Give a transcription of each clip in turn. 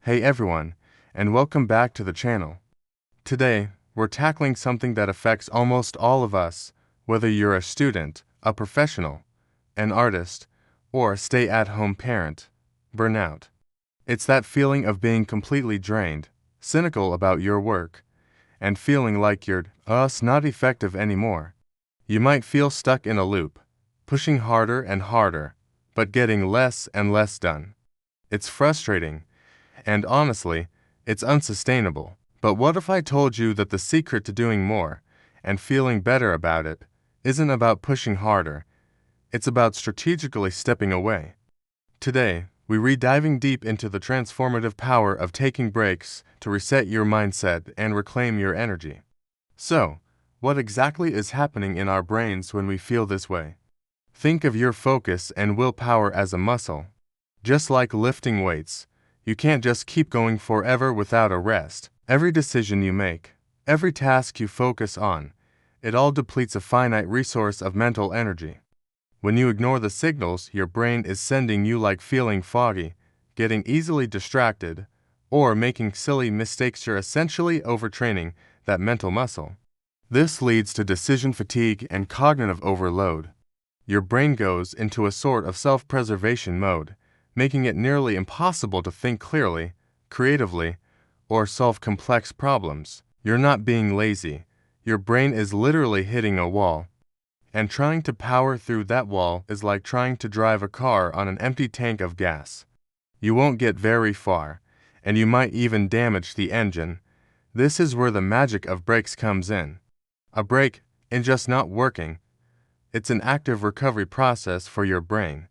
Hey everyone, and welcome back to the channel. Today, we're tackling something that affects almost all of us, whether you're a student, a professional, an artist, or a stay-at-home parent: burnout. It's that feeling of being completely drained, cynical about your work, and feeling like you're not effective anymore. You might feel stuck in a loop, pushing harder and harder, but getting less and less done. It's frustrating, and honestly, it's unsustainable. But what if I told you that the secret to doing more, and feeling better about it, isn't about pushing harder, it's about strategically stepping away? Today, we're diving deep into the transformative power of taking breaks to reset your mindset and reclaim your energy. So, what exactly is happening in our brains when we feel this way? Think of your focus and willpower as a muscle. Just like lifting weights, you can't just keep going forever without a rest. Every decision you make, every task you focus on, it all depletes a finite resource of mental energy. When you ignore the signals your brain is sending you, like feeling foggy, getting easily distracted, or making silly mistakes, you're essentially overtraining that mental muscle. This leads to decision fatigue and cognitive overload. Your brain goes into a sort of self-preservation mode, making it nearly impossible to think clearly, creatively, or solve complex problems. You're not being lazy. Your brain is literally hitting a wall. And trying to power through that wall is like trying to drive a car on an empty tank of gas. You won't get very far, and you might even damage the engine. This is where the magic of breaks comes in. A break isn't just not working. It's an active recovery process for your brain.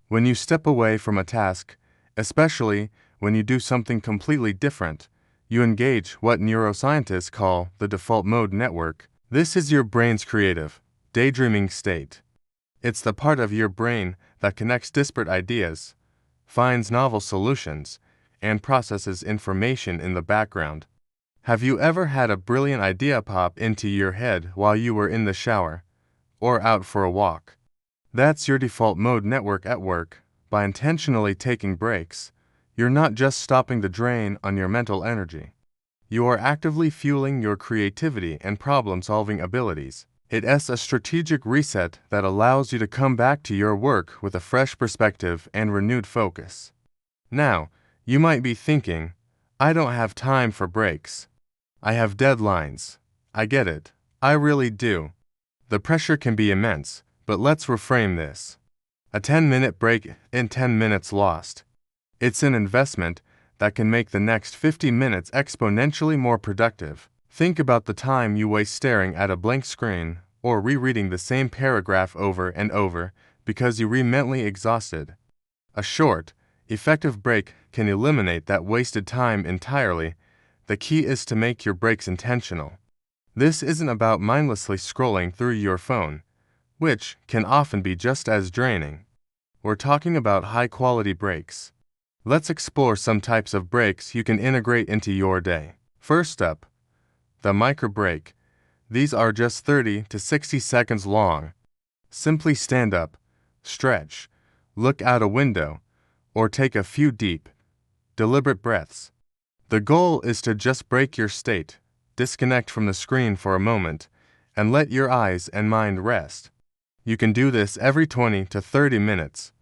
When you step away from a task, especially when you do something completely different, you engage what neuroscientists call the default mode network. This is your brain's creative, daydreaming state. It's the part of your brain that connects disparate ideas, finds novel solutions, and processes information in the background. Have you ever had a brilliant idea pop into your head while you were in the shower or out for a walk? That's your default mode network at work. By intentionally taking breaks, you're not just stopping the drain on your mental energy. You are actively fueling your creativity and problem-solving abilities. It's a strategic reset that allows you to come back to your work with a fresh perspective and renewed focus. Now, you might be thinking, I don't have time for breaks. I have deadlines. I get it. I really do. The pressure can be immense. But let's reframe this. A 10-minute break in 10 minutes lost. It's an investment that can make the next 50 minutes exponentially more productive. Think about the time you waste staring at a blank screen or rereading the same paragraph over and over because you were mentally exhausted. A short, effective break can eliminate that wasted time entirely. The key is to make your breaks intentional. This isn't about mindlessly scrolling through your phone, which can often be just as draining. We're talking about high-quality breaks. Let's explore some types of breaks you can integrate into your day. First up, the micro break. These are just 30 to 60 seconds long. Simply stand up, stretch, look out a window, or take a few deep, deliberate breaths. The goal is to just break your state, disconnect from the screen for a moment, and let your eyes and mind rest. You can do this every 20 to 30 minutes.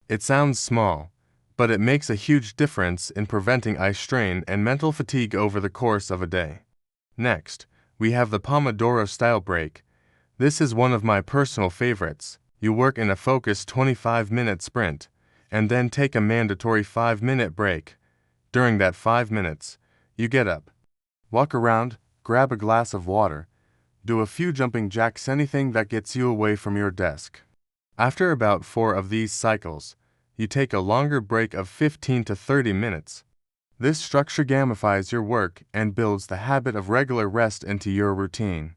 It sounds small, but it makes a huge difference in preventing eye strain and mental fatigue over the course of a day. Next, we have the Pomodoro-style break. This is one of my personal favorites. You work in a focused 25-minute sprint, and then take a mandatory 5-minute break. During that 5 minutes, you get up, walk around, grab a glass of water, do a few jumping jacks, anything that gets you away from your desk. After about 4 of these cycles, you take a longer break of 15 to 30 minutes. This structure gamifies your work and builds the habit of regular rest into your routine,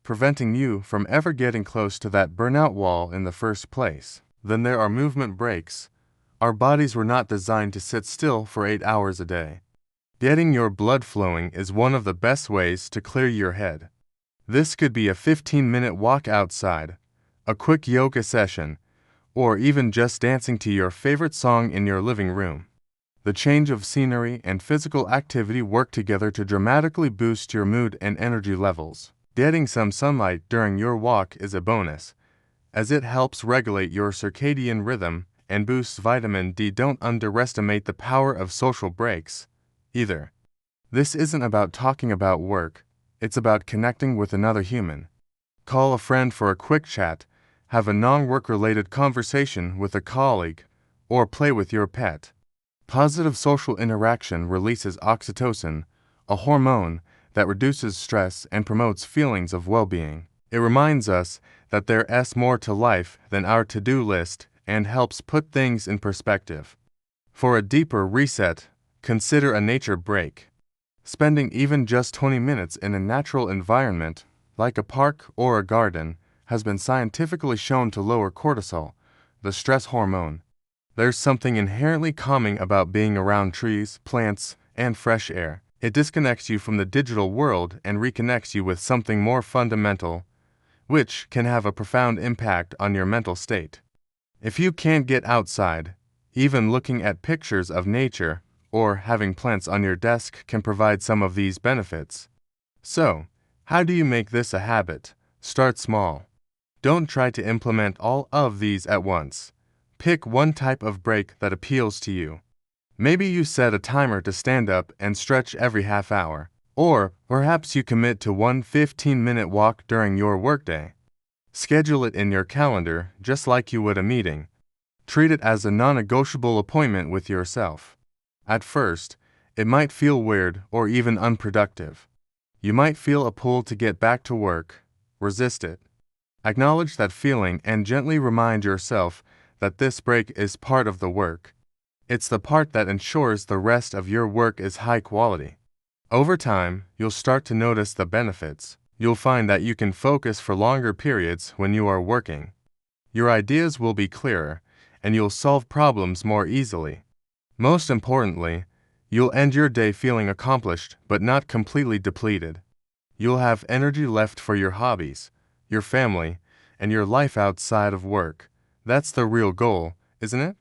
preventing you from ever getting close to that burnout wall in the first place. Then there are movement breaks. Our bodies were not designed to sit still for 8 hours a day. Getting your blood flowing is one of the best ways to clear your head. This could be a 15-minute walk outside, a quick yoga session, or even just dancing to your favorite song in your living room. The change of scenery and physical activity work together to dramatically boost your mood and energy levels. Getting some sunlight during your walk is a bonus, as it helps regulate your circadian rhythm and boosts vitamin D. Don't underestimate the power of social breaks, either. This isn't about talking about work, it's about connecting with another human. Call a friend for a quick chat, have a non-work-related conversation with a colleague, or play with your pet. Positive social interaction releases oxytocin, a hormone that reduces stress and promotes feelings of well-being. It reminds us that there's more to life than our to-do list and helps put things in perspective. For a deeper reset, consider a nature break. Spending even just 20 minutes in a natural environment, like a park or a garden, has been scientifically shown to lower cortisol, the stress hormone. There's something inherently calming about being around trees, plants, and fresh air. It disconnects you from the digital world and reconnects you with something more fundamental, which can have a profound impact on your mental state. If you can't get outside, even looking at pictures of nature or having plants on your desk can provide some of these benefits. So, how do you make this a habit? Start small. Don't try to implement all of these at once. Pick one type of break that appeals to you. Maybe you set a timer to stand up and stretch every half hour, or perhaps you commit to one 15-minute walk during your workday. Schedule it in your calendar just like you would a meeting. Treat it as a non-negotiable appointment with yourself. At first, it might feel weird or even unproductive. You might feel a pull to get back to work. Resist it. Acknowledge that feeling and gently remind yourself that this break is part of the work. It's the part that ensures the rest of your work is high quality. Over time, you'll start to notice the benefits. You'll find that you can focus for longer periods when you are working. Your ideas will be clearer, and you'll solve problems more easily. Most importantly, you'll end your day feeling accomplished but not completely depleted. You'll have energy left for your hobbies, your family, and your life outside of work. That's the real goal, isn't it?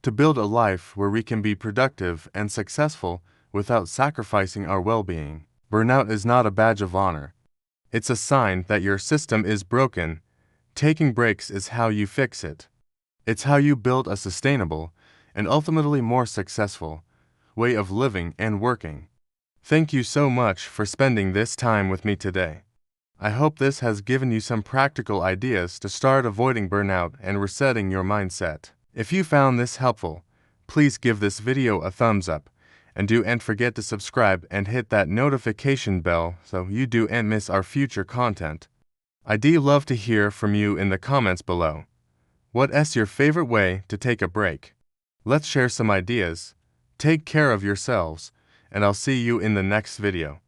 To build a life where we can be productive and successful without sacrificing our well-being. Burnout is not a badge of honor. It's a sign that your system is broken. Taking breaks is how you fix it. It's how you build a sustainable, and ultimately more successful, way of living and working. Thank you so much for spending this time with me today. I hope this has given you some practical ideas to start avoiding burnout and resetting your mindset. If you found this helpful, please give this video a thumbs up, and don't forget to subscribe and hit that notification bell so you don't miss our future content. I'd love to hear from you in the comments below. What's your favorite way to take a break? Let's share some ideas. Take care of yourselves, and I'll see you in the next video.